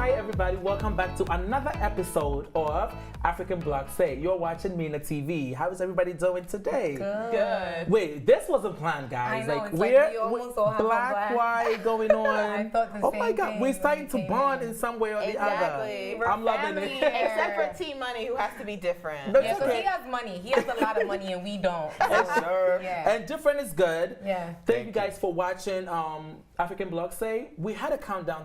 Hi everybody, welcome back to another episode of African Block Say. You're watching MinaTV. How is everybody doing today? Good. Wait, this wasn't planned, guys. I know, it's like we almost all have black, white going on. I thought the oh same my God, thing we're when starting you to came bond in. in some way or the Exactly. other. We're I'm loving family, it. except for T Money, who has to be different. That's Yeah, because okay. he has money. He has a lot of money and we don't. Yes, sir. Yeah. And different is good. Yeah. Thank you guys for watching African Blog Say. We had a countdown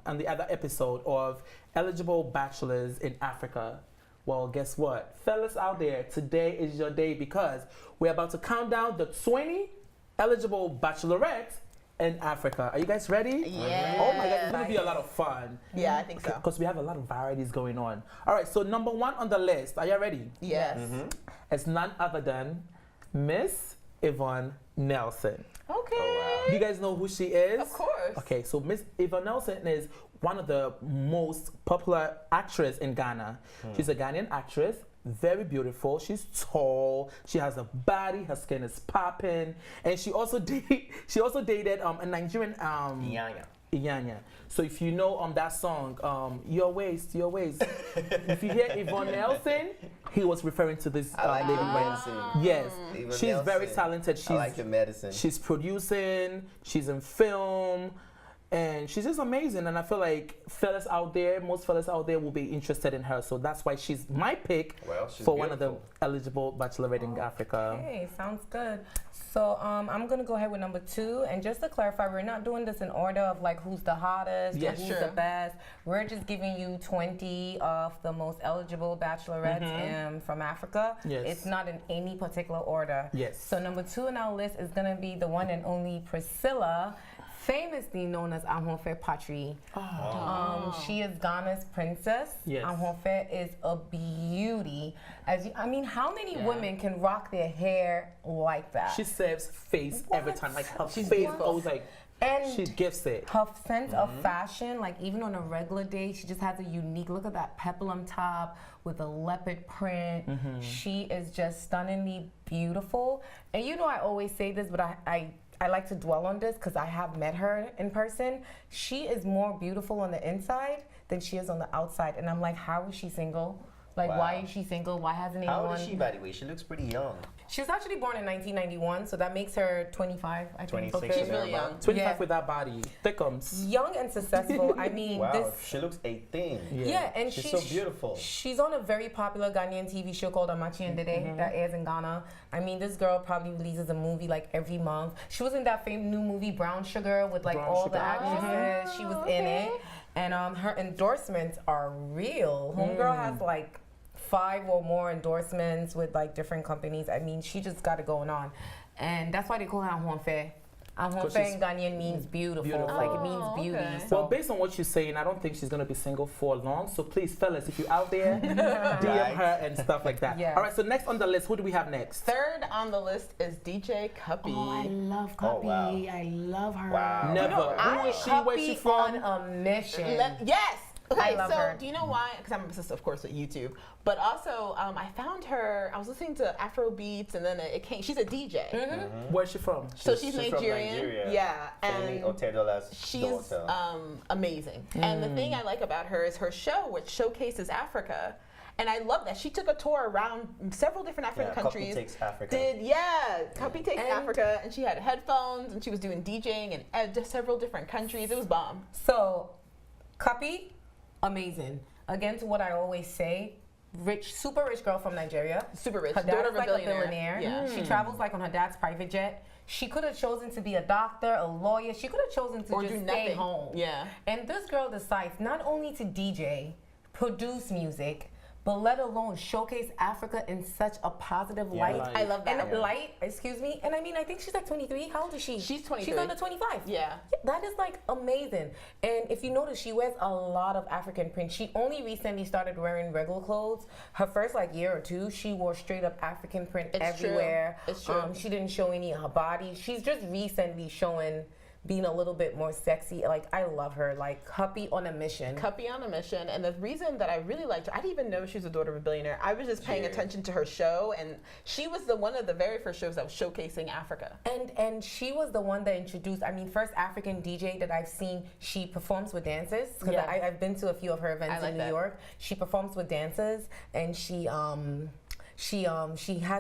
on the other episode of eligible bachelors in Africa. Well, guess what? Fellas out there, today is your day because we're about to count down the 20 eligible bachelorettes in Africa. Are you guys ready? Yeah. Oh my God, it's going to be a lot of fun. Yeah, I think so. Because we have a lot of varieties going on. All right, so number one on the list. Are you ready? Yes. It's none other than Miss Yvonne Nelson. Okay. Do you guys know who she is? Of course. Okay, so Miss Yvonne Nelson is one of the most popular actresses in Ghana. She's a Ghanaian actress, very beautiful. She's tall. She has a body. Her skin is popping, and she also dated a Nigerian Iyanya. So if you know that song, Your Waist, Your Waist. If you hear Yvonne Nelson, he was referring to this I like lady. your medicine. Yes, Yvonne she's Nelson. very talented. I like your medicine. She's producing. She's in film. And she's just amazing, and I feel like most fellas out there will be interested in her. So that's why she's my pick Well, she's for one of the beautiful. eligible bachelorette in Africa. Okay, sounds good. So I'm gonna go ahead with number 2, and just to clarify, we're not doing this in order of like who's the hottest Yeah, or who's sure. the best. We're just giving you 20 of the most eligible bachelorettes from Africa. Yes. It's not in any particular order. Yes. So number 2 on our list is gonna be the one and only Priscilla, famously known as Ahonfe Patri. She is Ghana's princess. Yes. Ahonfe is a beauty. How many women can rock their hair like that? She saves face every time. Like her She's face beautiful. always like And she gifts it. her sense of fashion, like even on a regular day, she just has a unique look at that peplum top with a leopard print. She is just stunningly beautiful. And you know, I always say this, but I like to dwell on this because I have met her in person. She is more beautiful on the inside than she is on the outside. And I'm like, how is she single? Like, Wow. why is she single? Why hasn't anyone? How old is she, by the way? She looks pretty young. She was actually born in 1991, so that makes her 25, I think. 26 Okay. She's really young. 25 Yeah. with that body, thickums. Young and successful. I mean, Wow, this. she looks 18. Yeah, and She's so beautiful. She's on a very popular Ghanaian TV show called Amachi Ndede that airs in Ghana. I mean, this girl probably releases a movie like every month. She was in that famous new movie Brown Sugar with like Brown all Sugar. the actresses. She was in it, and her endorsements are real. Homegirl has like 5 or more endorsements with like different companies. I mean, she just got it going on, and that's why they call her Ahonfe. Ahonfe in Ghanaian means beautiful. Like it means beauty. okay. So Well, based on what you're saying, I don't think she's gonna be single for long. So please, fellas, if you're out there, DM her and stuff like that. Yeah. All right. So next on the list, who do we have next? Third on the list is DJ Cuppy. Oh, I love Oh, Cuppy. wow. I love her. Wow. Never. Who is she? Where's she from? on a mission. Yes. Okay, I love so her. do you know why? Because I'm obsessed, of course, with YouTube. But also, I found her. I was listening to Afro beats, and then it came. She's a DJ, Where's she from? so she's She's from Nigerian. Nigeria. Yeah, Femi and Otedola's she's daughter. amazing. And the thing I like about her is her show, which showcases Africa. And I love that she took a tour around several different African Cuppy countries. Takes Africa. Cuppy Takes And- Africa, and she had headphones, and she was doing DJing in several different countries. It was bomb. So, Cuppy, amazing. Again, to what I always say, super rich girl from Nigeria. Super rich, Her daughter dad's of a like billionaire. a billionaire. Yeah. She travels like on her dad's private jet. She could have chosen to be a doctor, a lawyer. She could have chosen to Or just do stay nothing. home. Yeah. And this girl decides not only to DJ, produce music, but let alone showcase Africa in such a positive light. light. I love that. And light, excuse me. And I mean, I think she's like 23. How old is she? She's 23. She's under 25. Yeah. That is like amazing. And if you notice, she wears a lot of African print. She only recently started wearing regular clothes. Her first like year or two, she wore straight up African print It's true. everywhere. It's true. She didn't show any of her body. She's just recently showing being a little bit more sexy. Like, I love her. Like, Huppy on a mission. Cuppy on a mission, and the reason that I really liked her, I didn't even know she was a daughter of a billionaire. I was just paying attention to her show, and she was one of the very first shows that was showcasing Africa. And she was the one that introduced, I mean, first African DJ that I've seen. She performs with dances, because Yeah. I've been to a few of her events like in New that. York. She performs with dances, and she has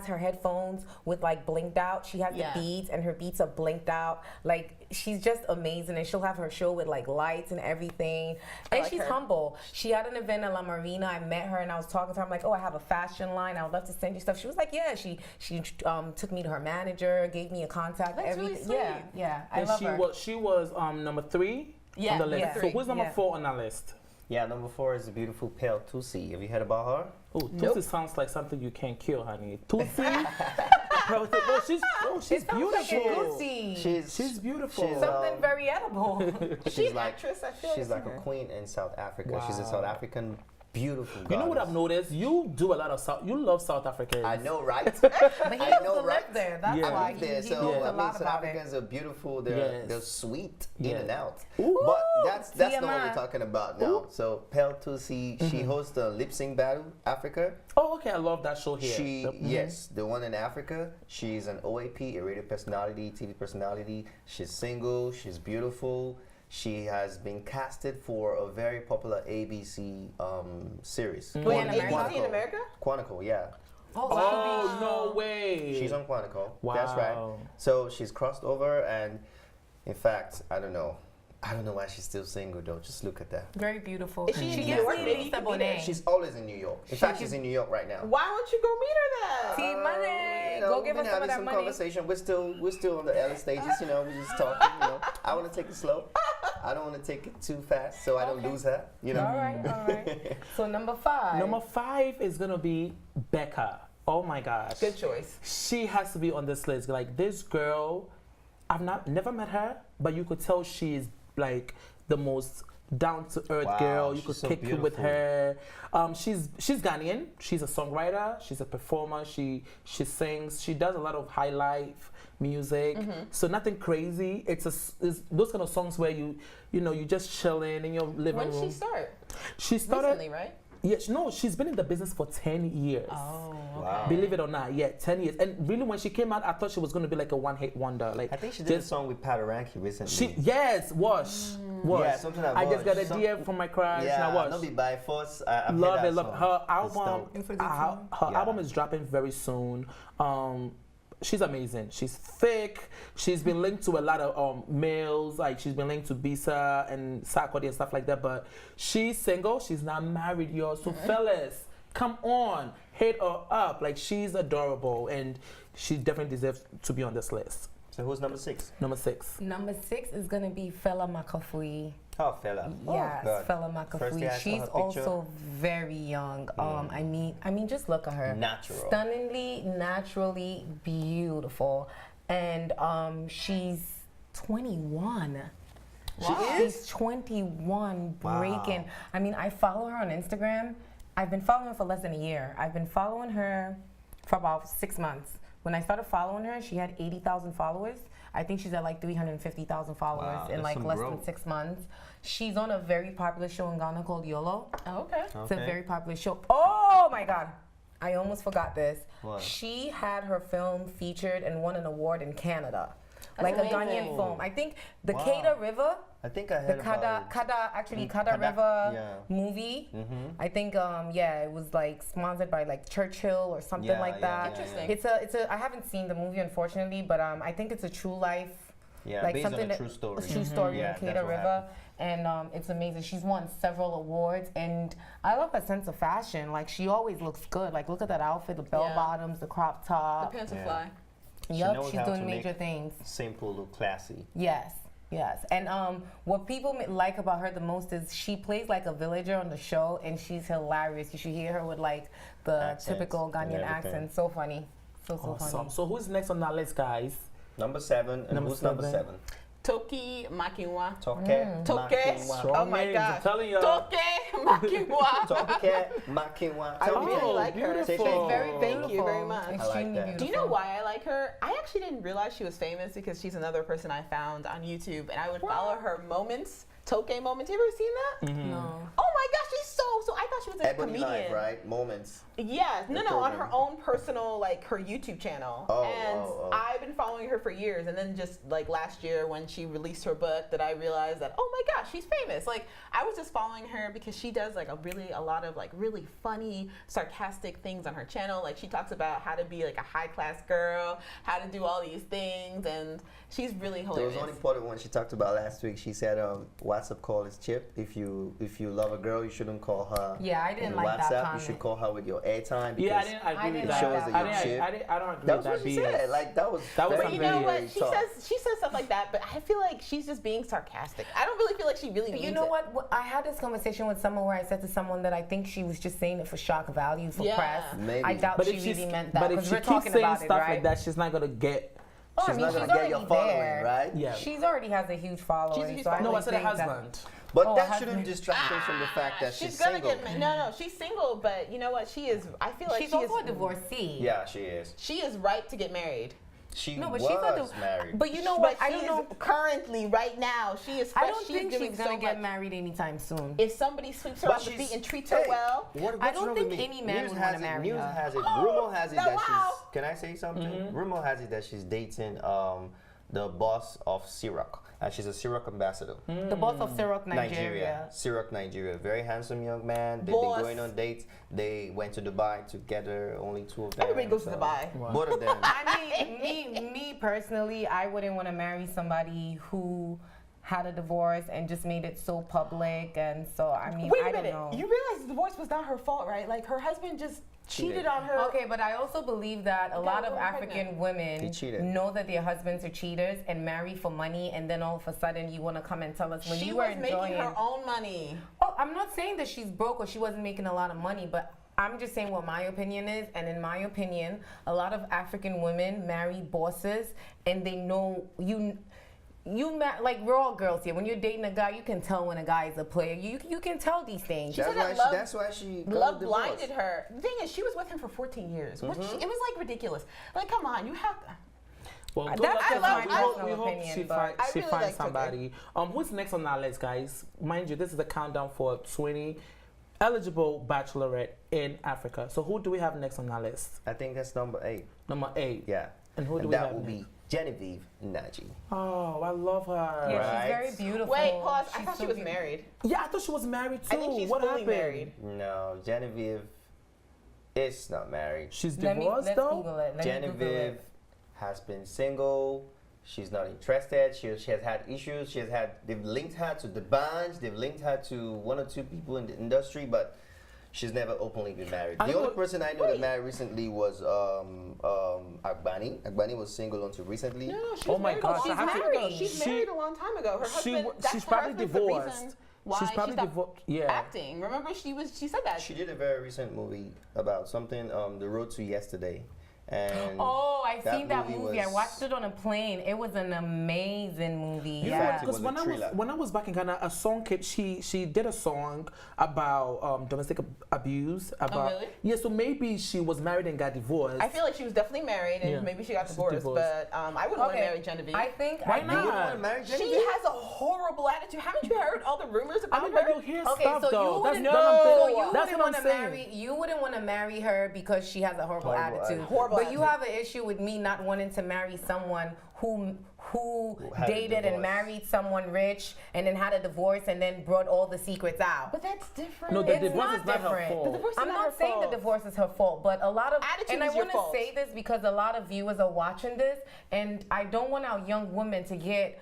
her headphones with like blinked out. She has Yeah. the beads, and her beats are blinked out. Like, she's just amazing, and she'll have her show with like lights and everything. And like she's her. humble. She had an event at La Marina. I met her, and I was talking to her. I'm like, oh, I have a fashion line. I would love to send you stuff. She was like, yeah. She took me to her manager, gave me a contact. That's really everything. sweet. Yeah. I And love her. she was number 3 Yeah, on the list. yeah. So who's number Yeah. 4 on that list? Yeah, number 4 is the beautiful pale Toki. Have you heard about her? Oh, Nope. Tusi sounds like something you can't kill, honey. Tusi? she's It sounds like a beautiful. Gucci. She's beautiful. she's, Something very edible. She's an like actress, I feel she's like a her. queen in South Africa. She's a Wow. South African beautiful You know what goddess. I've noticed? You do a lot of you love South Africans. I know, right? But he I used know, to right? live there. That's Yeah. why I live there, he so knows I a mean, lot South about it. Africans are beautiful. Yes. They're sweet in Yes. and out. Ooh. But that's not what TMI. we're talking about now. So Pale Tosi, she hosts the lip sync battle Africa. Oh, okay. I love that show here. She The- yes, the one in Africa. She's an OAP, a radio personality, TV personality. She's single. She's beautiful. She has been casted for a very popular ABC series. Wait, in America? ABC in America? Quantico, yeah. Oh, no way. She's on Quantico. Wow. That's right. So she's crossed over, and in fact, I don't know why she's still single though. Just look at that. Very beautiful. Is she in She New gives York? me Maybe Lisa you can meet her. Bonet. She's always in New York. In fact, she's in New York right now. Why don't you go meet her then? Team money. You know, Go we've give been us some of having that some money. conversation. We're still on the early stages. You know, we're just talking. You know, I want to take it slow. I don't want to take it too fast, so I don't lose her. You know. All right. So number 5. Number 5 is gonna be Becca. Oh my gosh. Good choice. She has to be on this list. Like, this girl, never met her, but you could tell she's like the most down to earth Wow, girl. You she's could so kick it with beautiful. her. She's Ghanaian. She's a songwriter. She's a performer. She sings. She does a lot of high life music. So nothing crazy. It's those kind of songs where you just chilling in your living When room. did she start? She started. Recently, right? Yes, no, she's been in the business for 10 years. Oh. Wow. Believe it or not, yeah, 10 years. And really, when she came out, I thought she was going to be like a one-hit wonder. Like, I think she did a song with Padaranki recently. Wash. Yeah, something like I just got a Wash. DM from my crush. Yeah, now Wash. not be by force. I've Love heard it, that love song. her It's album. dope. Her Yeah. album is dropping very soon. She's amazing. She's thick. She's been linked to a lot of males. Like, she's been linked to Bisa and Sarkodie and stuff like that. But she's single. She's not married, y'all. So fellas, come on, hit her up. Like, she's adorable, and she definitely deserves to be on this list. So who's number 6? Number 6. Number 6 is gonna be Fela Makafui. Oh, fella. Yes, God. Fela First day I Makafui. saw She's her picture. also very young. I mean, just look at her. Natural. Stunningly, naturally beautiful, and she's 21. She's 21, breaking. Wow. I mean, I follow her on Instagram. I've been following her for less than a year. I've been following her for about 6 months. When I started following her, she had 80,000 followers. I think she's at like 350,000 followers Wow, in that's like some less than growth. 6 months. She's on a very popular show in Ghana called YOLO. Oh, okay. It's a very popular show. Oh my God. I almost forgot this. What? She had her film featured and won an award in Canada. That's like amazing. a Ghanaian film. I think the Wow. Kada River, I think I the heard about it. Kada Kada, River yeah. movie. Mhm. I think it was like sponsored by like Churchill or something Yeah, like yeah, that. yeah, Interesting. It's a I haven't seen the movie unfortunately, but I think it's a true life Yeah, like based on something a true story. a true story Yeah, in Kada that's what River, happened. and it's amazing. She's won several awards, and I love her sense of fashion. Like, she always looks good. Like, look at that outfit, the bell Yeah. bottoms, the crop The top. pants will Yeah. fly. She Yup, knows she's how doing to major make things. Simple, look classy. Yes. And what people like about her the most is she plays like a villager on the show, and she's hilarious. You should hear her with like the Accents typical and Ghanaian everything. accent. So funny. So Awesome. funny. So who's next on that list, guys? Number 7, and Number who's number 7? 7? Toki Makinwa. Toke. Toke. Makinwa. Oh my names, I'm gosh. telling y'all. Toke Makinwa. Tomcat Makinwa. I really like her. beautiful. She's very, thank you very much. Extremely that. beautiful. Do you know why I like her? I actually didn't realize she was famous because she's another person I found on YouTube, and I would follow her moments, Toki moments. You ever seen that? No. Oh my gosh, she's so. I thought she was a Ebony comedian. Live, right? Moments. Yeah, no, The on her program. own personal, like her YouTube channel. Oh, and oh. I've been following her for years. And then just like last year when she released her book, that I realized that, oh my gosh, she's famous. Like I was just following her because she does like a lot of like really funny, sarcastic things on her channel. Like she talks about how to be like a high class girl, how to do all these things, and she's really There hilarious. was one important one she talked about last week. She said, WhatsApp call is chip. If you love a girl, you shouldn't call her. Yeah, I didn't on like that WhatsApp. comment. You should call her with your airtime. Yeah, I because didn't agree didn't with like that. that. I don't agree that with was that. what she BS. said. Like that was That was But you know very, what? very She tough. says stuff like that, but I feel like she's just being sarcastic. I don't really feel like she really means You know it. what? I had this conversation with someone where I said to someone that I think she was just saying it for shock value, for Yeah. press. Maybe. I doubt But she if really she's, meant that but if because she we're keeps talking saying about it, stuff right? like that, she's not gonna get. Oh, she's I mean, not she's gonna get already your following, there. right? Yeah. She's already has a huge following. She's a huge so I following. No, I said a think that- husband. But Oh, that husband. shouldn't distract her from the fact that she's gonna single. get no, she's single, but you know what? She is. I feel like She's she also is. a divorcee. Yeah, she is. She is ripe to get married. She No, but was she's not married. But you know what? But I she don't is know. currently, right now, she is. I don't she's think doing she's gonna so get much. married anytime soon. If somebody sweeps her But off the she's- feet and treats her hey, well, what's I don't wrong think with me? any man News would has wanna it- marry News her. has it. Rumor has it that wow. she's. Can I say something? Rumor has it that she's dating the boss of Ciroc, and she's a Ciroc ambassador. The boss of Syrup, Nigeria. Ciroc, Nigeria. Very handsome young man. They've Boss. been going on dates. They went to Dubai together. Only two of them. everybody goes to so- Dubai. Both of them. I mean, me personally, I wouldn't want to marry somebody who had a divorce and just made it so public. And so, I mean, Wait I a don't minute. know. You realize the divorce was not her fault, right? Like her husband just cheated on her. Okay, but I also believe that a lot of woman African pregnant. women They cheated. know that their husbands are cheaters and marry for money, and then all of a sudden you want to come and tell us when She you were was making enjoying. her own money. Oh, I'm not saying that she's broke or she wasn't making a lot of money, but I'm just saying what my opinion is. And in my opinion, a lot of African women marry bosses, and they know like we're all girls here. When you're dating a guy, you can tell when a guy is a player. You can tell these things. said that love- That's why she got Love divorced. blinded her. The thing is, she was with him for 14 years. It was like ridiculous. Like, come on, you have. Well, That's good luck just to my her. personal we hope opinion, she, but finds I really like Toki. somebody. Who's next on our list, guys? Mind you, this is the countdown for 20 eligible bachelorette in Africa. So who do we have next on our list? I think that's number 8. Number 8. Yeah. And who do And we that have will next? be Genevieve Energy. Oh, I love her. Yeah, Right. she's very beautiful. Wait, pause. I She's thought so she was beautiful. married. Yeah, I thought she was married too. I think she's what fully happened? married. No, Genevieve is not married. She's Let's divorced Google though. it. Let me Google Genevieve it. has been single. She's not interested. She has had issues. They've linked her to the bunch. They've linked her to 1 or 2 people in the industry, but she's never openly been married. I The know- only person I know that married recently was Agbani. Agbani was single until recently. No, she's Oh my married gosh, a I long have time to- ago. She's she- married a long time ago. Her husband. that's She's her probably husband's the reason divorced. Why She's probably stopped divorced. Yeah. acting. Remember, she said that. She did a very recent movie about something, The Road to Yesterday. And Oh, I've that seen that movie movie. I was- watched it on a plane. It was an amazing movie. You know, Yeah. it because was a thriller. when I was back in Ghana, a song came. She did a song about domestic abuse. About really? Yeah, so maybe she was married and got divorced. I feel like she was definitely married, and Yeah. maybe she got She's divorced. divorced. But I wouldn't want to marry Genevieve. I think Why I not? think- you want to marry she Genevieve? has a horrible attitude. Haven't you heard all the rumors I about mean, her? but you hear Okay, stuff so though. you That's wouldn't, what I'm so saying. you That's wouldn't what want I'm to saying. marry. You wouldn't want to marry her because she has a horrible Horrible attitude. attitude. Horrible But you attitude. have an issue with me not wanting to marry someone who had a dated and divorce. married someone rich and then had a divorce and then brought all the secrets out. But that's different. No, the It's divorce not is not her different. fault. The divorce is I'm not her not saying fault. the divorce is her fault, but a lot of Attitude and I is your want to fault. say this because a lot of viewers are watching this, and I don't want our young women to get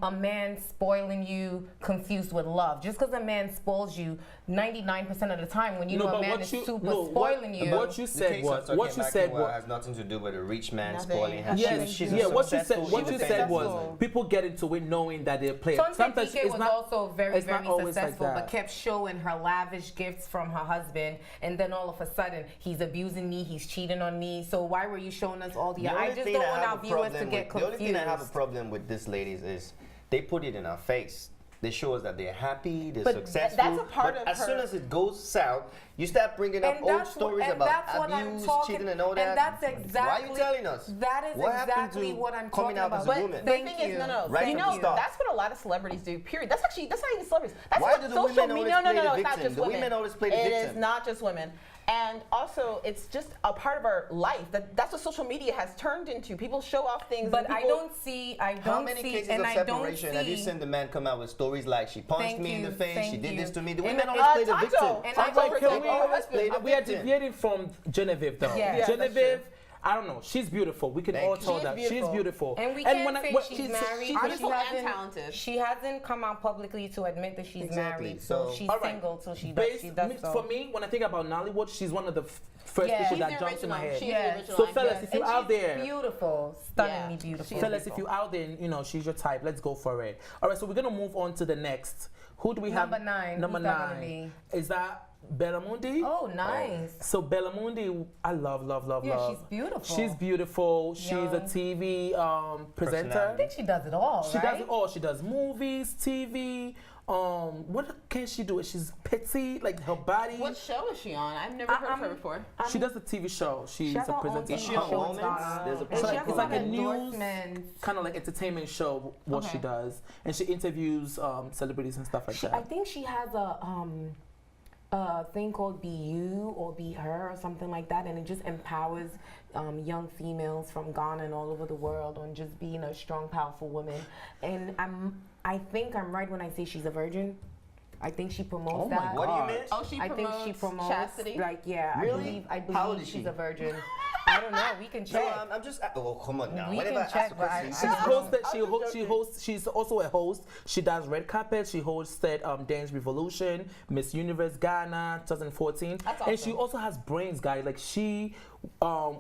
a man spoiling you confused with love. Just because a man spoils you 99% of the time, when you know a but man what is you- super no, spoiling you. What you The said case was of what Toki you said Makinwa was. has nothing to do with a rich man Nothing. spoiling her. Yes, she's yeah. a What you successful said. What you said was successful. people get into it knowing that they're playing. Sometimes Sometimes PK it's was not. also very, it's not very always like successful, that. but kept showing her lavish gifts from her husband, and then all of a sudden he's abusing me, he's cheating on me. So why were you showing us all the? The I only just thing don't I want have our a viewers to problem get with- confused. The only thing I have a problem with this ladies is they put it in our face. They show us that they're happy, they're But successful. that's a part but of as her- soon as it goes south, you start bringing up And old that's stories and about that's what I'm abuse, talking- cheating, and all that. And that's exactly. Why are you telling us? That is What happened exactly to what I'm coming talking out about. as a But woman? The thank thing you. is, no, Right you from know, the start. that's what a lot of celebrities do. Period. That's not even celebrities. That's Why what do the social women media. always No, play the it's not victim? just The women. women always play the It victim. is not just women. And also, it's just a part of our life. That's what social media has turned into. People show off things. But and I people, don't see. I don't How many see. cases and of I don't separation have you see. seen the man come out with stories like she punched Thank me in you, the face, she thank did you. this to me? The And women I- always play the Tonto. victim. And Tonto I for don't- example, always husband. play the We are victim. deviating from Genevieve though. Yeah. Yeah, that's Genevieve, I don't know. She's beautiful. We can Thank all you. tell She's that. She's beautiful. beautiful. And we when can't I- say when- she's married. she's but beautiful she and hasn't- talented. She hasn't come out publicly to admit that she's Exactly. married, so So- she's All right. single till she Based- does so. For me, when I think about Nollywood, she's one of the first Yeah. people She's that the jumps in my original. head. She's Yeah. the original. So I fellas, guess. if you're And out she's there, beautiful, stunningly Yeah. beautiful. She's fellas, if you're out there, and, you know she's your type. Let's go for it. All right, so we're gonna move on to the next. Who do we have? Number 9. Number Who's that gonna 9. Is that Bella Mundi? Oh, nice. So Bella Mundi, I love. Yeah, she's beautiful. She's beautiful. She's a Young. TV presenter. I think she does it all, She right? does it all. She does movies, TV. What can she do? She's petite, like her body. What show is she on? I've never heard of her before. She does a TV show. She's has a her own presenter. Is she TV on show. Moments? There's a And It's she like, has it's like a news endorsements. kind of like entertainment show. What she Okay. does, and she interviews celebrities and stuff like I that. think she has a thing called Be You or Be Her or something like that, and it just empowers young females from Ghana and all over the world on just being a strong, powerful woman. And I think I'm right when I say she's a virgin. I think she promotes Oh my that. What do you God. mean? Oh, she I think promotes she promotes chastity. like yeah. Really? I How old believe is she's she? a virgin. I don't know. We can check. No, I'm just. Oh, come on now. We Whenever can I ask check, a but question, I- She's I- hosted. I'm just joking. She's also a host. She does red carpet. She hosted Dance Revolution, Miss Universe Ghana 2014, That's and she awesome. also has brains, guys. Like she,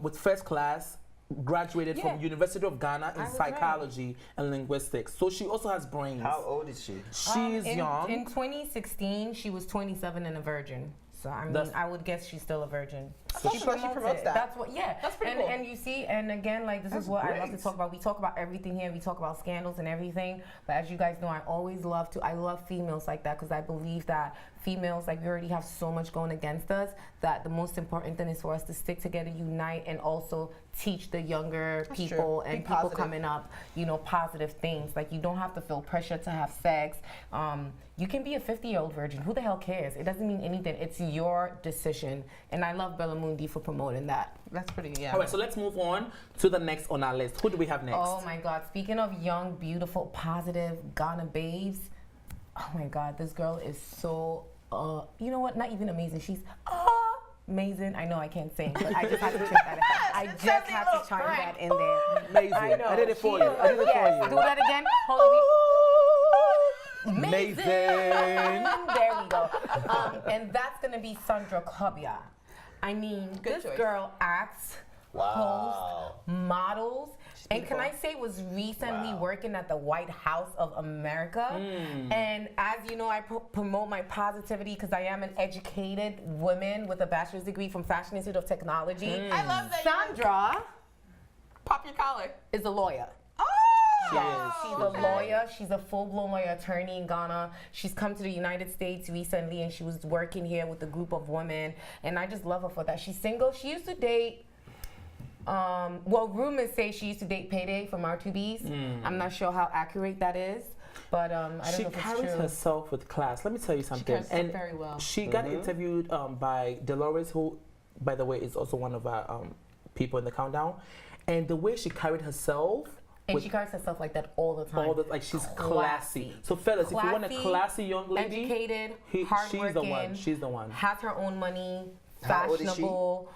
with first class, graduated Yeah. from University of Ghana in I was right. psychology and linguistics. So she also has brains. How old is she? She's young. In 2016, she was 27 and a virgin. So I mean, That's- I would guess she's still a virgin. So she promotes it. that. That's what. Yeah. That's pretty and, cool. And you see, and again, like this is what I love to great. talk about. We talk about everything here. We talk about scandals and everything. But as you guys know, I always love to. I love females like that because I believe that females, like we already have so much going against us, that the most important thing is for us to stick together, unite, and also teach the younger That's people true. and Be people positive. coming up, you know, positive things. Like you don't have to feel pressure to have sex. You can be a 50-year-old virgin. Who the hell cares? It doesn't mean anything. It's your decision. And I love Bella Mundi for promoting that. That's pretty, yeah. All right, so let's move on to the next on our list. Who do we have next? Oh my God. Speaking of young, beautiful, positive Ghana babes, oh my God, this girl is so, you know what? Not even amazing. She's amazing. I know I can't sing, but I just had to check that in. I just had to chime that in there. Amazing. I know. I did it for She you. is- I did it yes, for do you. that again. Hold on. Amazing. There we go. And that's going to be Sandra Kobia. I mean, Good this choice. girl acts, Wow. hosts, models, and can I beautiful. say was recently Wow. working at the White House of America. And as you know, I promote my positivity because I am an educated woman with a bachelor's degree from Fashion Institute of Technology. I love that you Sandra pop your collar. is a lawyer. Yes. She's a lawyer. She's a full-blown lawyer attorney in Ghana. She's come to the United States recently, and she was working here with a group of women. And I just love her for that. She's single. She used to date. Well, rumors say she used to date Payday from R2B's. I'm not sure how accurate that is, but I don't She know if it's carries true. herself with class. Let me tell you something. carries herself very well. She got interviewed by Dolores, who, by the way, is also one of our people in the countdown. And the way she carried herself. And with she carries herself like that all the time. all the, like she's classy. So fellas, if you want a Classy, classy young lady, educated, she's hardworking. the one. She's the one. Has her own money, How old is she? fashionable.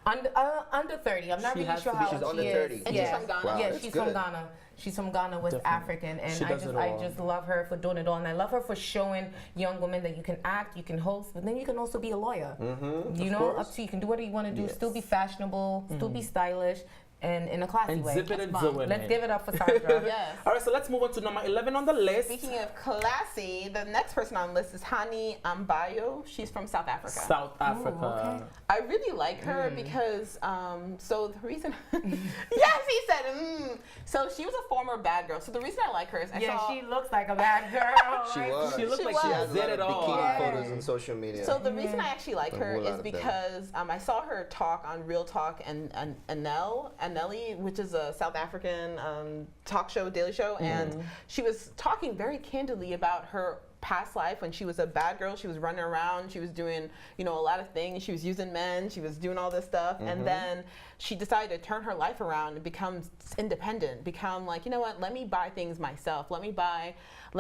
Under 30. I'm not She really has sure to be. how She's old under she 30. is. And she's from Ghana? Wow, Yeah, that's she's good. from Ghana. She's from Ghana, West Definitely. African, and She does it I all. just love her for doing it all, and I love her for showing young women that you can act, you can host, but then you can also be a lawyer. You know, course. up to you can do whatever you want to do, Yes. still be fashionable, still be stylish. and in a classy And way. zip it That's and bomb. doing Let's it. give it up for Sandra. Yes. All right, so let's move on to number 11 on the list. Speaking of classy, the next person on the list is Hani Ambayo. She's from South Africa. South Africa. okay. I really like her because, so the reason, yes, he said, So she was a former bad girl. So the reason I like her is I Yeah, saw, she looks like a bad girl. She right? was. She looked She like she was. has a lot did of it all. bikini Yeah. photos on social media. so the reason I actually like A her whole lot is of them. because I saw her talk on Real Talk and Anelli, which is a South African talk show, daily show, and she was talking very candidly about her past life when she was a bad girl. She was running around, she was doing, a lot of things, she was using men, she was doing all this stuff, and then she decided to turn her life around and become independent, become like, you know what, let me buy things myself, let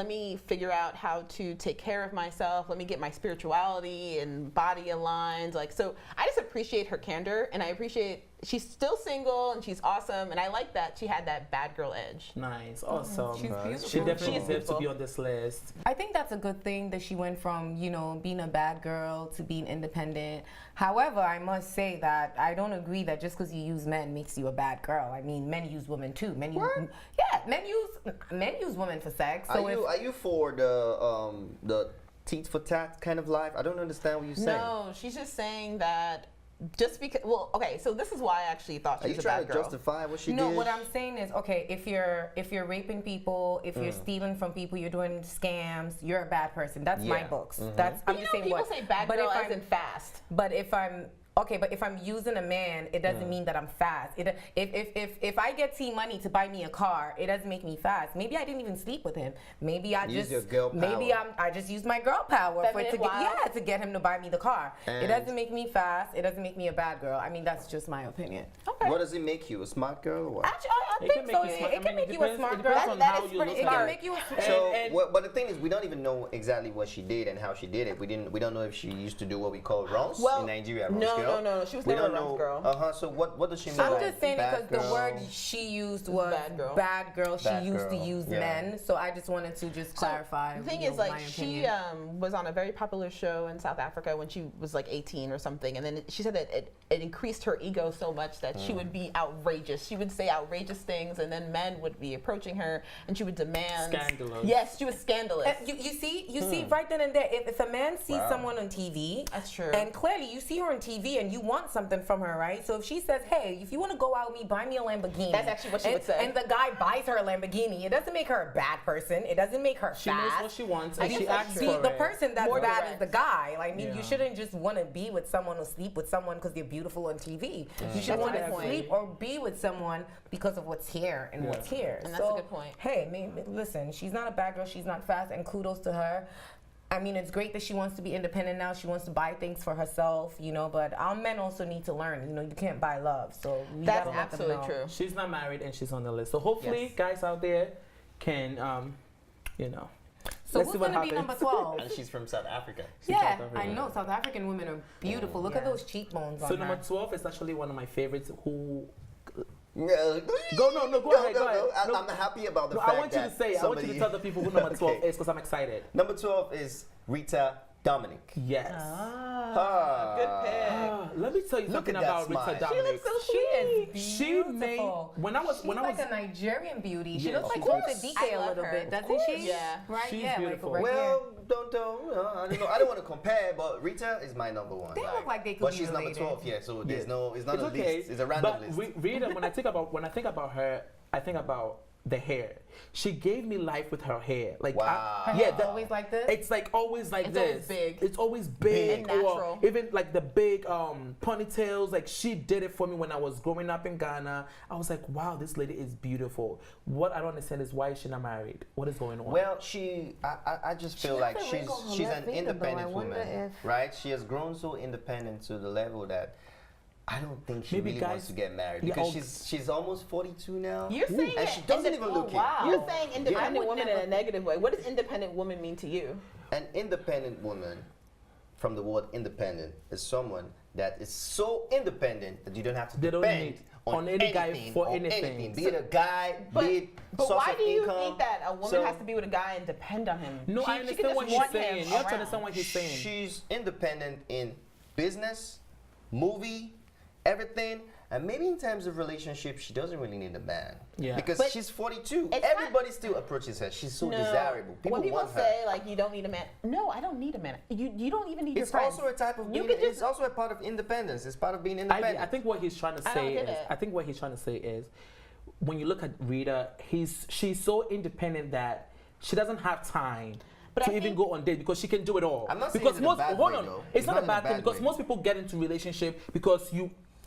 me figure out how to take care of myself, let me get my spirituality and body aligned. Like, so I just appreciate her candor, and I appreciate she's still single and she's awesome, and I like that she had that bad girl edge. Nice, awesome. She's beautiful. She definitely She is deserves to beautiful. be on this list. I think that's a good thing that she went from, being a bad girl to being independent. However, I must say that I don't agree that just because you use men makes you a bad girl. I mean, men use women too. Men use women for sex. So Are you for the teeth for tat kind of life? I don't understand what you're saying. No, she's just saying that just because, okay, so this is why I actually thought Are she you was a trying bad to girl. justify what she no, did? what I'm saying is, okay, if you're raping people, if you're stealing from people, you're doing scams, you're a bad person. That's my Yeah. books. That's I'm just saying people what. say bad but girl if as I'm in fast. But if I'm using a man, it doesn't mean that I'm fast. If I get money to buy me a car, it doesn't make me fast. Maybe I didn't even sleep with him. Maybe I Use just your girl power. I just use my girl power Feminine wild. to get him to buy me the car. It And- doesn't make me fast. It doesn't make me a bad girl. I mean, that's just my opinion. Okay. What does it make you? A smart girl or what? Actually, I It think can make so. you smart. It can make you a smart girl. Depends on That how is you pretty look It at can it. make you a So, and- but the thing is, we don't even know exactly what she did and how she did it. We don't know if she used to do what we call rounds in Nigeria. No, girl. no. She was We never don't a rounds know. girl. So what does she mean? I'm by just saying bad because the girl? word she used was Bad girl. bad girl. She Bad used to girl, use yeah. men. So I just wanted to just clarify. The thing you is, know, like, my she opinion. was on a very popular show in South Africa when she was like 18 or something, and then she said that it increased her ego so much that she would be outrageous. She would say outrageous things, and then men would be approaching her, and she would demand. Scandalous. Yes, she was scandalous. You see right then and there, if a man sees Wow. someone on TV, That's true. and clearly you see her on TV and you want something from her, right? So if she says, hey, if you want to go out with me, buy me a Lamborghini. That's actually what she and, would say. And the guy buys her a Lamborghini. It doesn't make her a bad person. It doesn't make her She knows fast. what she wants I and guess she that's asks true. for The it. person that's More bad direct. is the guy. Like, I mean, Yeah. you shouldn't just want to be with someone or sleep with someone because they're beautiful on TV. You should That's want a to good point. sleep or be with someone because of what's here and what's here. And that's a good point. Hey, listen, she's not a bad girl. She's not fast, and kudos to her. I mean, it's great that she wants to be independent now. She wants to buy things for herself, but our men also need to learn. You can't buy love. So we That's gotta let them absolutely know. true. She's not married and she's on the list. So hopefully, Yes. guys out there can, So let's who's see what gonna be happens. number 12? And she's from South Africa. Yeah, South I African. know. South African women are beautiful. Look at Yeah. those cheekbones So on number her. 12 is actually one of my favorites. Who? Go Go ahead. No. I'm happy about the No, fact I want you to that say. I want you to somebody- tell the people who number 12 Okay. is because I'm excited. Number 12 is Rita Dominic. Yes. Ah, good pick. Let me tell you Look something at that about Rita smile. She Dominic. looks so She is sweet. She made beautiful. when I was She's when I like was a Nigerian beauty. She Yeah, looks she's like beautiful. Rita DK I a love little her. bit, Of doesn't course. she? Yeah. Right. She's yeah. beautiful. Like right here. Well, I don't want to compare, but Rita is my number one. They look like they could But be she's number related. 12, yeah. So there's no, it's not it's a okay. list. It's a random but list. Rita, when I think about her, I think about the hair. She gave me life with her hair. Like Wow. Her yeah, hair's always like this? It's like always like It's this. always big. It's always big. And natural. Or even like the big ponytails. Like she did it for me when I was growing up in Ghana. I was like, wow, this lady is beautiful. What I don't understand is why is she not married? What is going on? Well, I just feel like has a ring on her she's left an finger, though. independent I wonder woman, if- right? She has grown so independent to the level that I don't think she Maybe really guys- wants to get married Yeah, because oh. she's almost 42 now. You're saying and it. she doesn't even Oh, look it. wow. You're saying independent I would woman in never- a negative way. What does independent woman mean to you? An independent woman, from the word independent, is someone that is so independent that you don't have to They don't depend need on on any guy anything, for on anything. Be it a guy, But, be it but source why of do you income. think that a woman So- has to be with a guy and depend on him? no, I She could understand just what he's want him saying. You have to around. understand what he's saying. She's independent in business, movie, everything. And maybe in terms of relationship, she doesn't really need a man. Yeah. Because But she's 42. it's Everybody still approaches her. She's so desirable. People when people want her. say like you don't need a man, no, I don't need a man. You don't even need your It's friends. also a type of You being, could just- it's also a part of independence. It's part of being independent. I think what he's trying to I don't say get is, it. I think what he's trying to say is, when you look at Rita, she's so independent that she doesn't have time But to I even think- go on dates because she can do it all. I'm not saying because it in a most bad hold way, on, though. it's It's not not a in a bad thing bad because way. most people get into relationship because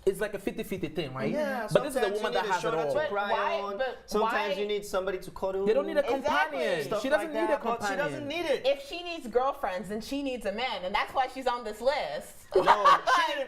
it's like a 50-50 thing, right? Yeah, but this is a sometimes woman you that need a has it shoulder all. to cry why- on. but Sometimes why- you need somebody to cuddle. They don't need a Exactly. companion. Stuff She like doesn't need a that, but companion. She doesn't need it. If she needs girlfriends, then she needs a man, and that's why she's on this list. No,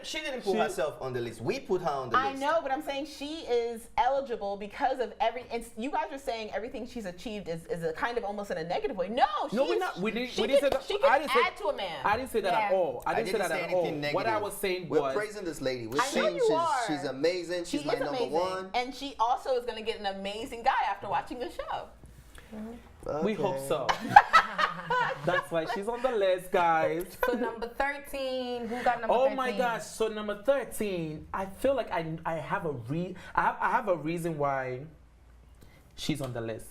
she didn't put herself on the list. We put her on the list. I know, but I'm saying she is eligible because of and you guys are saying everything she's achieved is a kind of almost in a negative way. No, No, she's, we're not. We didn't she say could- that. She can I didn't say- add to a man. I didn't say that at Yeah. all. I didn't say that at all. anything negative. What I was saying We're was, praising this lady. We're I know saying you are. she's amazing. She She's my is number amazing, one. and she also is going to get an amazing guy after watching the show. we hope so. That's why she's on the list, guys. So number 13, who got number 13? Oh my gosh! So number 13, I feel like I have a reason why she's on the list,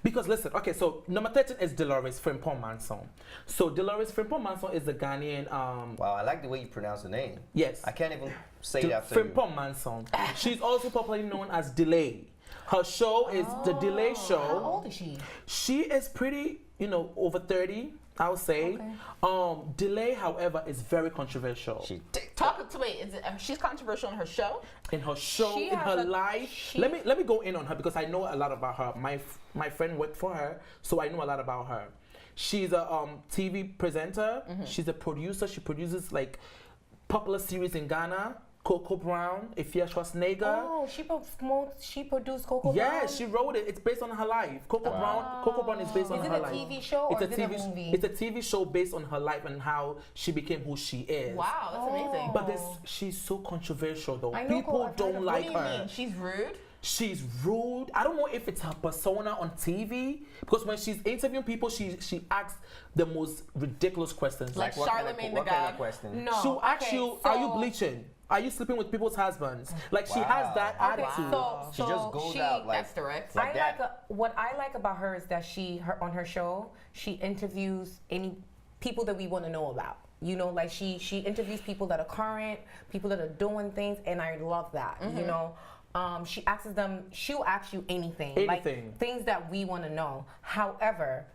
because listen. Okay, so number 13 is Dolores Frimpong Manson. So Dolores Frimpong Manson is the Ghanaian. Wow, I like the way you pronounce the name. Yes. I can't even say it after you. Frimpong Manson. She's also popularly known as Delay. Her show is the Delay How Show. old is she? She is pretty, over 30, I would say. Okay. Delay, however, is very controversial. She She's controversial in her show. In her show, She in has her a- life. she- Let me go in on her because I know a lot about her. My friend worked for her, so I know a lot about her. She's a TV presenter. She's a producer. She produces like popular series in Ghana. Coco Brown, Ifya Schwarzenegger. Oh, she produced Coco Yeah, Brown? she wrote it. It's based on her life. Coco Brown is based on Is it her a life. TV show or is it a movie? It's a TV show based on her life and how she became who she is. Wow, that's amazing. But she's so controversial though. I know People I've heard don't of- like What do you her. mean? She's rude? She's rude. I don't know if it's her persona on TV because when she's interviewing people, she asks the most ridiculous questions. Like what kind of, Charlemagne what the kind God? of question? No. She'll ask okay, you, "Are you so- bleaching? Are you sleeping with people's husbands?" Like she has that Wow. Okay, attitude. so She just goes out like That's direct. like that. What I like about her is that on her show, she interviews any people that we want to know about. Like she interviews people that are current, people that are doing things, and I love that. She asks them. She'll ask you anything, like things that we want to know. However,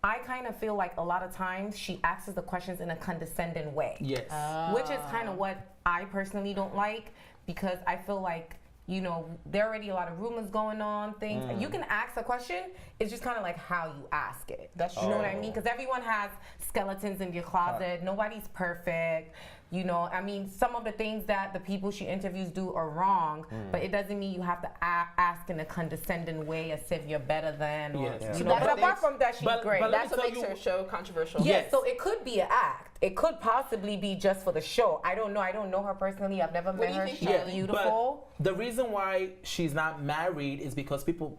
I kind of feel like a lot of times she asks the questions in a condescending way. Yes. Which is kind of what I personally don't like because I feel like, there are already a lot of rumors going on, things. You can ask a question, it's just kind of like how you ask it. That's You know what I mean? Because everyone has skeletons in your closet. Nobody's perfect. Some of the things that the people she interviews do are wrong, but it doesn't mean you have to ask in a condescending way as if you're better than. Or, Yes. But apart from that, she's great. but let That's me what tell makes you- her show controversial. Yes, Yes. so it could be an act. It could possibly be just for the show. I don't know. I don't know her personally. I've never met do you her. think, She's Charlie? beautiful. But the reason why she's not married is because people.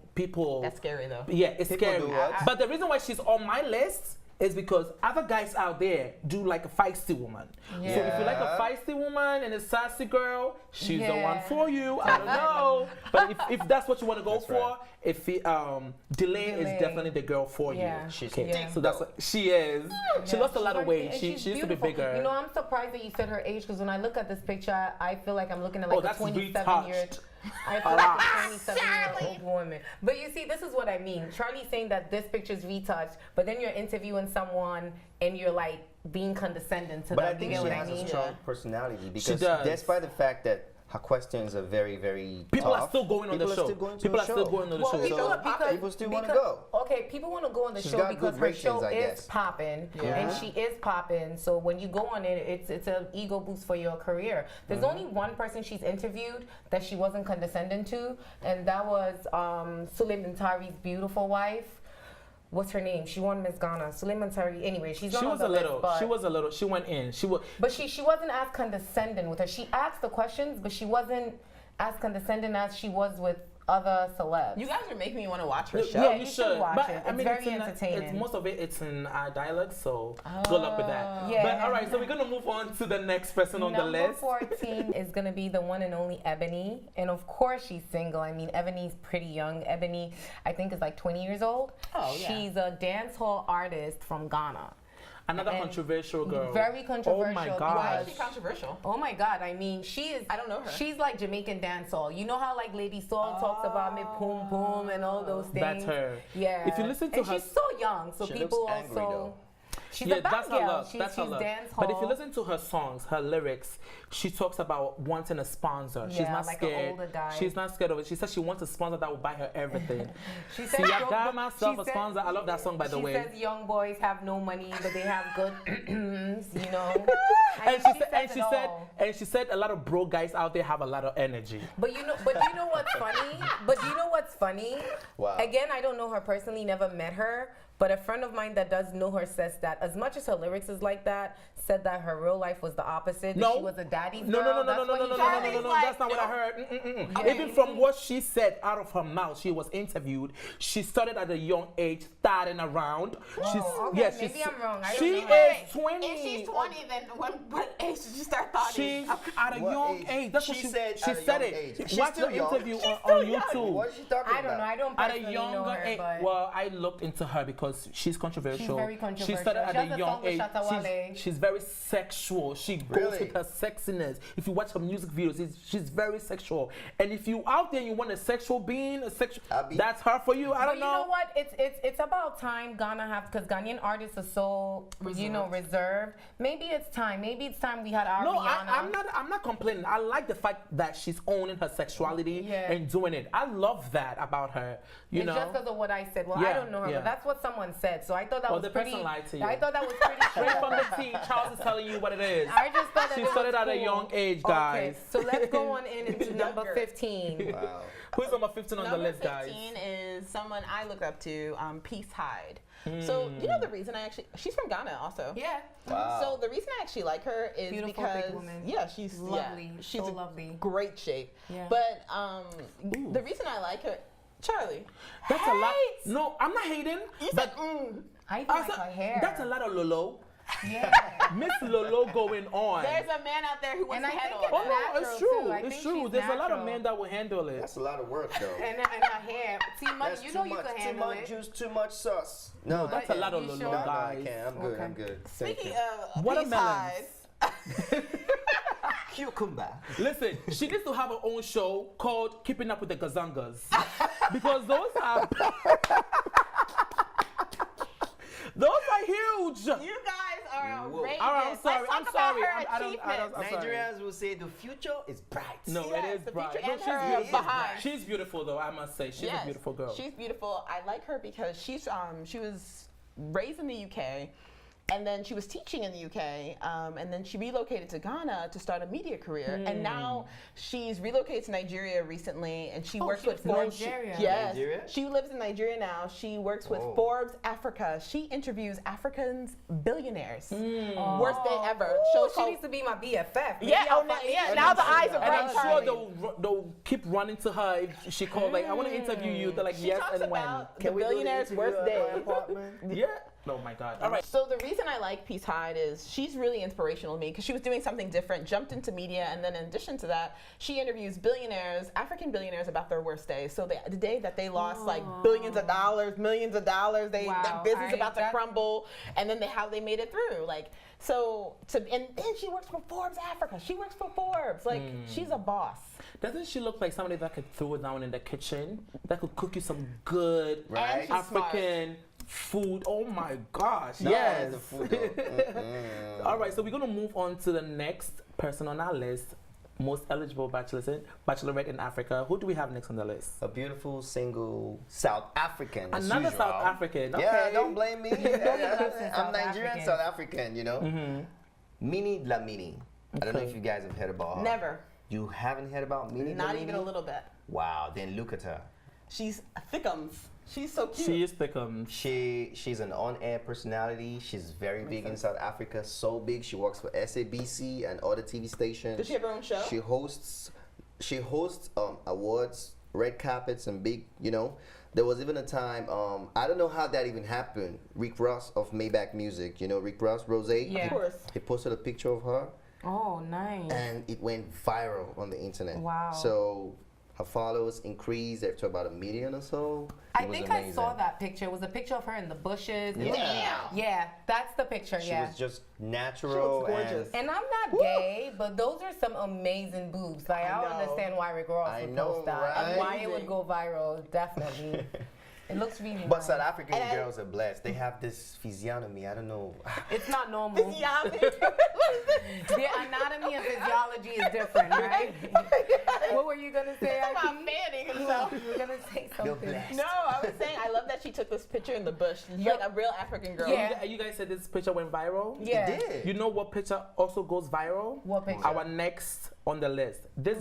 That's scary though. Yeah, it's People scary. do what? But the reason why she's on my list is because other guys out there do like a feisty woman. So if you like a feisty woman and a sassy girl, she's the one for you. I don't know. But if that's what you want to go That's for, right. if Delay is Delay. definitely the girl for Yeah. you. She's Okay. thick, So that's though. what she is. She lost a lot of weight. And She she's used to be beautiful. bigger. I'm surprised that you said her age because when I look at this picture, I feel like I'm looking at like a that's 27-year. retouched. I feel like a 27-year-old woman. But you see, this is what I mean. Charlie's saying that this picture's retouched, but then you're interviewing someone and you're like being condescending to But them. I think you know she what has I mean? a strong personality because does. despite the fact that her questions are very, very People are tough, still going on the people show. are still going to People the are still show. going on the Well, show. people still wanna go. Okay, people want to go on the She's show got because good her ratings, show I is guess. popping, Yeah. and she is popping. So when you go on it, it's an ego boost for your career. There's only one person she's interviewed that she wasn't condescending to, and that was Suleiman Tari's beautiful wife. What's her name? She won Miss Ghana. Suleiman Tari. Anyway, she's not She on was the a little. list, She was a little. She went in. She was. But she wasn't as condescending with her. She asked the questions, but she wasn't as condescending as she was with other celebs. You guys are making me want to watch her show. Yeah, you should watch But, it. I It's mean, very in entertaining. most of it's in our dialect, so good luck with that. Yeah. But all right, so we're gonna move on to the next person on the Number list. 14 is gonna be the one and only Ebony, and of course she's single. I mean, Ebony's pretty young. Ebony, I think, is like 20 years old. Oh, yeah. She's a dancehall artist from Ghana. Another And controversial girl. Very controversial. Oh my Why gosh. is she controversial? Oh my God! I mean, she is. I don't know her. She's like Jamaican dancehall. You know how like Lady Soul talks about me poom poom and all those things. That's her. Yeah. If you listen to and her, she's so young, so She people looks angry, also. though. She's yeah, a bad that's her girl. look. She's That's her look. dancehall. But if you listen to her songs, her lyrics, she talks about wanting a sponsor. She's Yeah, not like an scared. older guy. She's not scared of it. She says she wants a sponsor that will buy her everything. She See, says I young got bo- myself she a says- sponsor. I love that song, by the way. She says young boys have no money, but they have good, you know. And she it said a lot of broke guys out there have a lot of energy. But you know what's funny? But you know what's funny? Wow. Again, I don't know her personally, never met her. But a friend of mine that does know her says that as much as her lyrics is like that, said that her real life was the opposite. That No. she was a daddy's No, girl. no. That's not what I heard. Okay. Even from what she said out of her mouth, she was interviewed. She started at a young age, starting around. Okay, maybe I'm wrong. I She don't know. is 20. If she's 20, then what age did you start thoughting? She's at a What young age? age. That's what She she said She at a said young it. age. She's Watch still the young. interview She's on YouTube. What is she talking I about? don't know. I don't At a personally know younger her, age, but well, I looked into her because she's controversial. she's very controversial. She started She at has a a young song with age. Shatta Wale. She's very sexual. She goes Really? with her sexiness. If you watch her music videos, she's very sexual. And if you out there and you want a sexual being, Abby. that's her for you. I But don't you know what? It's about time Ghana have, because Ghanaian artists are so reserved. Maybe it's time. Maybe it's time we had our No, Rihanna. I'm not complaining. I like the fact that she's owning her sexuality Yeah. and doing it. I love that about her. You It's know, just because of what I said. Well, I Yeah, don't know her, yeah. but that's what someone said. So I thought that Well, was the pretty. person lied to you. I thought that was pretty. straight from the tea. Charles is telling you what it is. I just thought that She it started was at a cool. young age, guys. Okay, so let's go on into number Younger. 15. Wow. Who's number 15 on the Number list, guys? 15 is someone I look up to, Peace Hyde. So, you know the reason she's from Ghana also. Yeah. Wow. So the reason I actually like her is Beautiful, because big woman. yeah, she's Lovely. she's So in lovely. great shape. Yeah. But the reason I like her, Charlie. That's a lot. Hate. No, I'm not hating. You But said, I even I like said- her hair. that's a lot of Lolo. Yeah. Miss Lolo going on. there's a man out there who wants And to I think handle it's Oh it. no, natural, it's true. too. I It's think true. she's There's a lot of natural. men that will handle it. That's a lot of work, though. And her hair. See, That's you too know you much, can too handle much it. juice, too much sauce. No, That's I a lot of You Lolo, sure? No, I guys. can't. I'm good. Okay. I'm good. Thank Speaking you. of Peace Watermelons. Hyde, Cucumber. Listen, she needs to have her own show called Keeping Up with the Gazangas. Because those are huge. you guys are Whoa. outrageous. All right, I'm sorry. Let's talk I'm about sorry. her I don't- achievements. I'm sorry. Nigerians will say the future is bright. No, Yes, it is the bright. future No, and she's her beautiful. behind. She's beautiful, though. I must say, she's Yes, a beautiful girl. She's beautiful. I like her because she was raised in the UK, and then she was teaching in the UK, and then she relocated to Ghana to start a media career, and now she's relocated to Nigeria recently, and she works she with lives in Forbes. Nigeria. Yes, Nigeria? she lives in Nigeria now. She works with Oh. Forbes Africa. She interviews Africans billionaires. Oh. Worst day ever. Ooh, Show she called- needs to be my BFF. Maybe Yeah, I'll oh, no, find- yeah. And Now I'm the sure eyes are that- And I'm bright, sure Charlie. they'll keep running to her if she calls, like, I want to interview you. They're like, She yes, talks and when. about Can the we do the billionaire's interview worst at day. my apartment? Yeah. Oh my God. All right. So the reason I like Peace Hyde is she's really inspirational to me because she was doing something different, jumped into media, and then in addition to that, she interviews billionaires, African billionaires, about their worst days. So the day that they lost like billions of dollars, millions of dollars, their Wow. business about to That- crumble, and then how they made it through. Like and then she works for Forbes Africa. She works for Forbes. Like she's a boss. Doesn't she look like somebody that could throw it down in the kitchen? That could cook you some good Right. she's African food? Oh my gosh. No, Yes. the food, though. All right, so we're going to move on to the next person on our list. Most eligible bachelorette in Africa. Who do we have next on the list? A beautiful single South African. as Another usual. South African. Okay. Yeah, don't blame me. South I'm Nigerian, African. South African, you know? Mini La Mini. I don't know Okay. if you guys have heard about her. Never. You haven't heard about Mini La Not Mini? even a little bit. Wow, then look at her. She's thickums. She's so cute. She is Thickum. She's an on-air personality. She's very big in South Africa. So big, she works for SABC and other TV stations. Does she have her own show? She hosts awards red carpets and big, you know. There was even a time, I don't know how that even happened. Rick Ross of Maybach Music, you know, Rick Ross, Rose. Yeah. Of course. He posted a picture of her, Oh, nice. and it went viral on the internet. Wow. So her followers increased. They're to about 1 million or so. I It was think amazing. I saw that picture. It was a picture of her in the bushes. Yeah. Yeah, that's the picture, She yeah. was just natural. She looks gorgeous. And I'm not gay, but those are some amazing boobs. Like, I don't know. understand why Rick Ross I would know, post that. right? And why it would go viral, definitely. It looks really But nice. South African And I- girls are blessed. They have this physiognomy. I don't know. It's not normal. Yeah. Their anatomy and physiology is different, right? What were you gonna say? About IP? fanning himself. You were gonna say You're something. blessed. No, I was saying I love that she took this picture in the bush. She's like a real African girl. Yeah. You guys said this picture went viral? Yeah. It did. You know what picture also goes viral? What picture? Our next on the list. This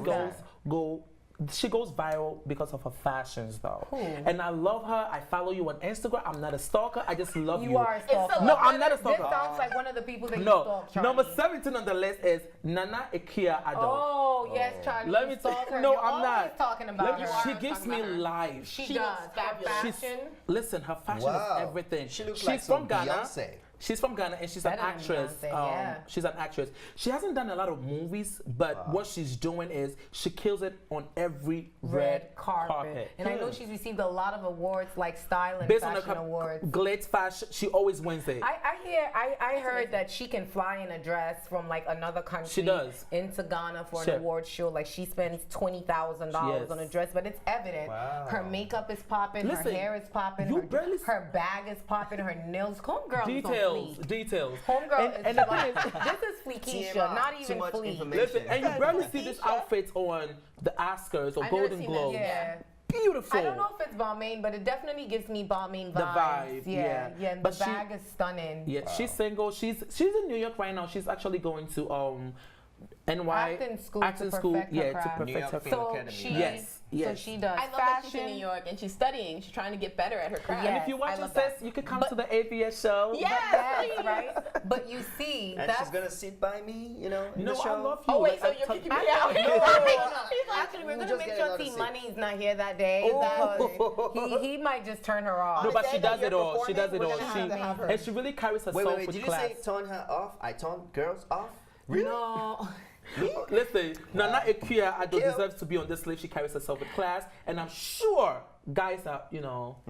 she goes viral because of her fashions though. Who? And I love her. I follow you on Instagram. I'm not a stalker. I just love you. You are a stalker. No, I'm not a This stalker. sounds like one of the people that you No. stalk, Charlie. Number 17 on the list is Nana Ikea Ado. Oh, yes, Charlie. Let you me stalk her. no, You're I'm always not. talking about Let me- her. she gives me life. She She does. looks fabulous. Her She's, fashion. listen, her fashion Wow. is everything. She looks she's like from some Ghana. Beyonce. She's from Ghana and she's an Better than actress. Beyonce, yeah. She's an actress. She hasn't done a lot of movies, but what she's doing is she kills it on every Red carpet. And I know she's received a lot of awards, like style and Based on fashion her awards. glitz fashion, she always wins it. I heard that she can fly in a dress from like another country She does. into Ghana for Sure. an award show. Like she spends $20,000 Yes. on a dress, but it's evident. Wow. Her makeup is popping, Listen, her hair is popping, you barely her bag is popping, her nails. Homegirl is on fleek. Details. Homegirl And is the like, thing is, this is fleekisha, TMI, not too even much fleek. information. listen, and you barely see Keisha. this outfit on the Oscars or I've never Golden seen Globes. this. Yeah. Beautiful. I don't know if it's Balmain, but it definitely gives me Balmain vibes. The vibe, yeah. Yeah, and But the she- bag is stunning. Yeah, she's single. She's in New York right now. She's actually going to NY Acting school to perfect her yeah, to craft. perfect New York her Film So Academy. she, Yes, so yes. she does I love that she's in fashion. New York and she's studying. She's trying to get better at her craft. Yeah. And if you watch I it, love sis, that. you can come to the ABS show. Yes, Yes, please. right? But you see, And that's she's gonna sit by me, you know, in No, the I show. love you. Oh wait, Like, so I'm you're telling- kicking me out? Actually, we're We gonna just make get sure another T seat. Money's not here that day because he might just turn her off. No, On but the she day that does it you're all. She does it performing, all. we're gonna have to have her. And she really carries herself Wait, with did class. you say turn her off? I turn girls off? Really? No. Listen, Nana Ikea Ado Kill. deserves to be on this list. She carries herself with class, and I'm sure guys are,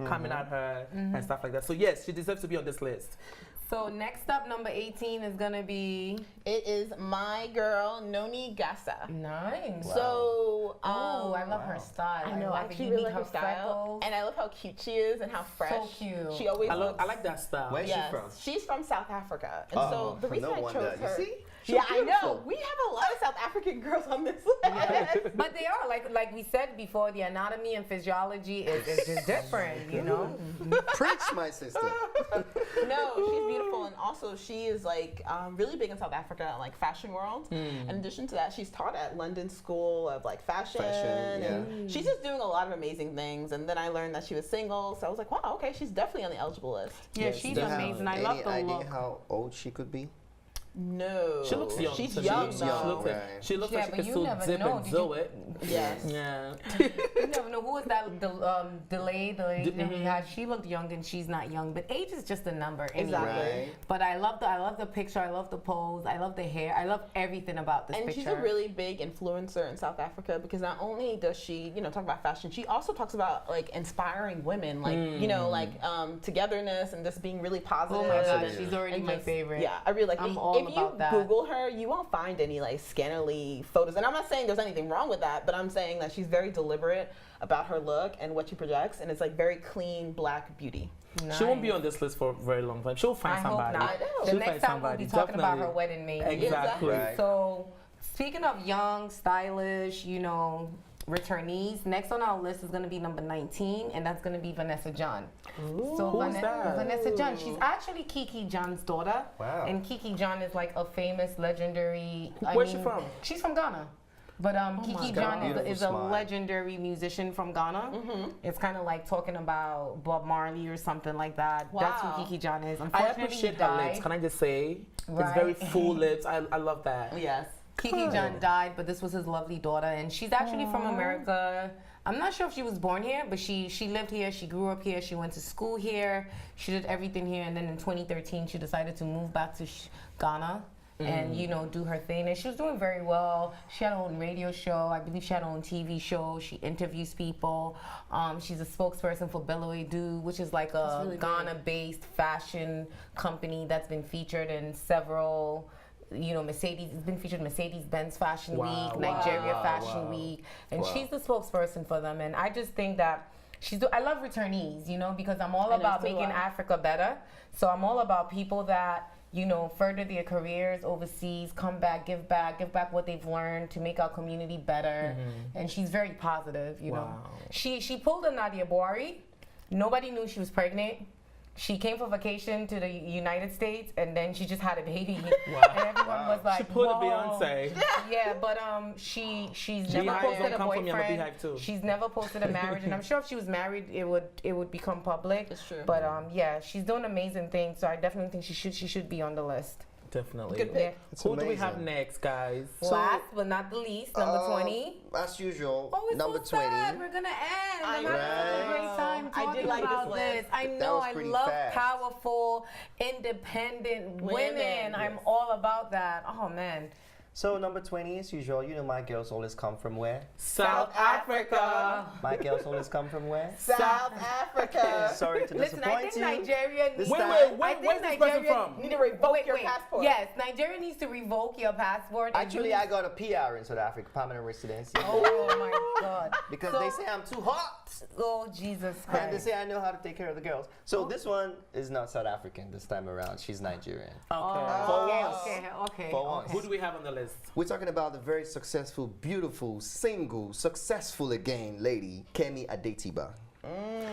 coming at her and stuff like that. So yes, she deserves to be on this list. So next up, number 18 is gonna be It is my girl Nonsi Gasa. nice. So Oh, I love her style. I know. love I it. actually You really need like her style, freckles. and I love how cute she is and how fresh. cute. She always. I looks, like that style. Where's Yes, she from? she's from South Africa, and Oh, so the reason no I wonder. chose You her. see? She's Yeah, I know. beautiful. We have a lot of South African girls on this list. But they are like we said before, the anatomy and physiology is just different, you know. Preach, my sister. No, she's beautiful, and also she is like really big in South Africa, like fashion world. In addition to that, she's taught at London School of like fashion, and she's just doing a lot of amazing things. And then I learned that she was single, so I was like, wow, okay, she's definitely on the eligible list. Yeah, she's Do you have amazing. I love the any look. idea how old she could be? No, She looks young. She's to me. young She though. looks like, Right. she looks Yeah, like she but can you still never zip know. and Did do you- it. Yes. Yeah. You never know who was that delay that we Mhm. had. She looked young and she's not young, but age is just a number anyway. Exactly. Right. But I love the picture. I love the pose. I love the hair. I love everything about this And picture. she's a really big influencer in South Africa because not only does she, talk about fashion, she also talks about like inspiring women, like togetherness and just being really positive. Oh my god, and- she's already and my just- favorite. Yeah, I really like. I'm if all if about you that. Google her, you won't find any like scantily photos. And I'm not saying there's anything wrong with that, but I'm saying that she's very deliberate about her look and what she projects, and it's like very clean black beauty. She won't be Nice. on this list for a very long time. She'll find I hope somebody. not. I know. The She'll next find time we'll somebody, be talking about her definitely. wedding maybe. Exactly. Right. So, speaking of young, stylish, returnees, next on our list is going to be number 19, and that's going to be Vanessa John. So Who's that? Vanessa John, she's actually Kiki John's daughter. Wow. And Kiki John is like a famous, legendary. Where's she from? She's from Ghana. But Kiki God. John Beautiful is a smile. legendary musician from Ghana. It's kind of like talking about Bob Marley or something like that. That's Wow. who Kiki John is. I Unfortunately, appreciate he her died. lips. Can I just say? It's Right. very full lips. I love that. Yes. Kiki John died, but this was his lovely daughter, and she's actually from America. I'm not sure if she was born here, but she lived here, she grew up here, she went to school here, she did everything here, and then in 2013 she decided to move back to Ghana and, you know, do her thing. And she was doing very well. She had her own radio show. I believe she had her own TV show. She interviews people. She's a spokesperson for Bachelorettes, which is like a really Ghana-based fashion company that's been featured in several, you know, it's been featured Mercedes-Benz Fashion Week, Nigeria Fashion Week, and she's the spokesperson for them. And I just think that I love returnees, you know, because I'm all about making Africa better. So I'm all about people that, you know, further their careers overseas, come back, give back what they've learned to make our community better. And she's very positive, you know. She pulled a Nadia Buhari. Nobody knew she was pregnant. She came for vacation to the United States, and then she just had a baby. And everyone was like, she pulled whoa. a Beyonce. Yeah, but she's never posted a boyfriend. Too. She's never posted a marriage, and I'm sure if she was married, it would become public. It's true. But yeah, she's doing amazing things, so I definitely think she should be on the list. Definitely. Good pick. Yeah. Who do we have next, guys? Last but not the least, number 20. As usual, Oh, it's number so 20. sad. We're gonna end. I'm having such a great time I talking did like about this this. list. I That know. was I pretty love fast. powerful, independent women. I'm all about that. Oh man. So number 20, as usual, you know my girls always come from where? South Africa. My girls always come from where? South Africa. Sorry to Listen, I disappoint think you. Nigeria This needs. time- Where's this person from? Need to revoke your passport. Yes, Nigeria needs to revoke your passport. and Actually, you- I got a PR in South Africa, permanent residency. Oh my God. Because So- they say I'm too hot. Oh Jesus And they Christ. say I know how to take care of the girls. So this one is not South African this time around. She's Nigerian. Okay. Okay. For once. Who do we have on the list? We're talking about the very successful, beautiful, single, successful again lady, Kemi Adetiba.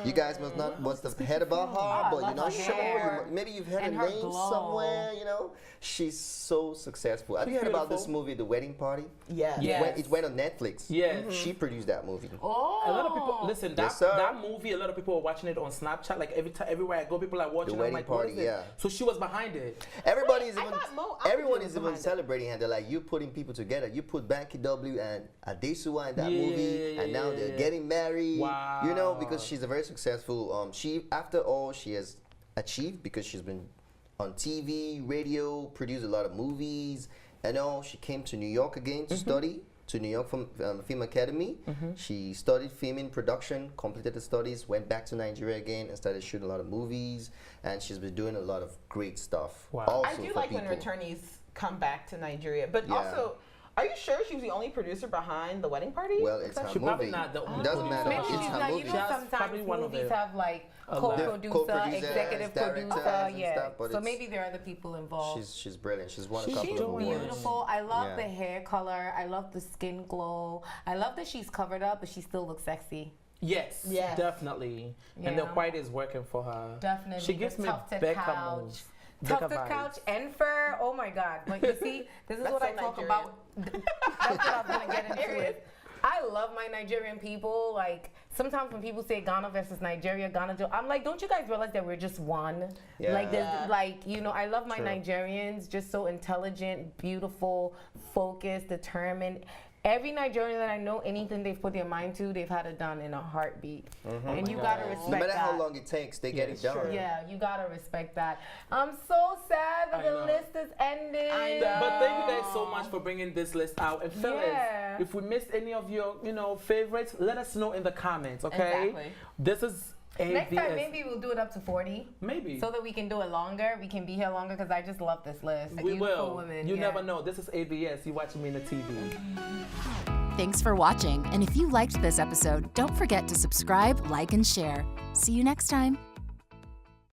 You guys must have heard about her, but you're not her sure. hair. Maybe you've heard And her her name glow. somewhere, you know. She's so successful. Have you heard about this movie, The Wedding Party? Yes. Yes. It went on Netflix. Yes. She produced that movie. Oh. A lot of people listen. That Yes, sir. that movie, a lot of people are watching it on Snapchat. Like everywhere I go, people are watching. The I'm Wedding like, what Party, is it? Yeah. So she was behind it. Everybody is I even thought Mo Auntie everyone was is even behind it. celebrating and they're like, you putting people together. You put Banky W and Adesuwa in that movie, and now they're getting married. Wow. You know, because she's a very successful. She after all she has achieved because she's been on TV, radio, produced a lot of movies. And all she came to New York again to study. To New York Film Academy. She studied filming production, completed the studies, went back to Nigeria again and started shooting a lot of movies. And she's been doing a lot of great stuff. Wow. Also I do for like people. when returnees come back to Nigeria, but Yeah. also, are you sure she was the only producer behind The Wedding Party? Well, it's her She's probably movie. not the only Doesn't matter. Maybe producer. It's she's her not. movie. You She know, has sometimes probably one of movies the- have like a lot. co-producer, Co-producers, executive directors producer. and Yeah. stuff, but So it's- maybe there are other people involved. She's brilliant. She's won a She's couple She's of awards. beautiful. I love Yeah. the hair color. I love the skin glow. I love that she's covered up, but she still looks sexy. Yes, Yes. definitely. And the Yeah. white is working for her. Definitely. She gives The me tufted Becca couch. moves. Tufted Becca vibes. couch and fur. Oh my God. But you see, this is That's what so I talk Nigerian. about. That's what I was going to get into. Is I love my Nigerian people. Like, sometimes when people say Ghana versus Nigeria, I'm like, don't you guys realize that we're just one? Yeah. Like, there's, Yeah. like, you know, I love my True. Nigerians, just so intelligent, beautiful, focused, determined. Every Nigerian that I know, anything they've put their mind to, they've had it done in a heartbeat. And you gotta respect No matter that. how long it takes, they get it done. Yeah, you gotta respect that. I'm so sad that I the know. list is ending. I know. But thank you guys so much for bringing this list out. And fellas, Yeah. if we missed any of your, favorites, let us know in the comments, okay? Exactly. This is AVS. Next time, maybe we'll do it up to 40. Maybe. So that we can do it longer. We can be here longer because I just love this list. We Beautiful will. women. You yeah. never know. This is AVS. You watching MinaTV. Thanks for watching, and if you liked this episode, don't forget to subscribe, like, and share. See you next time.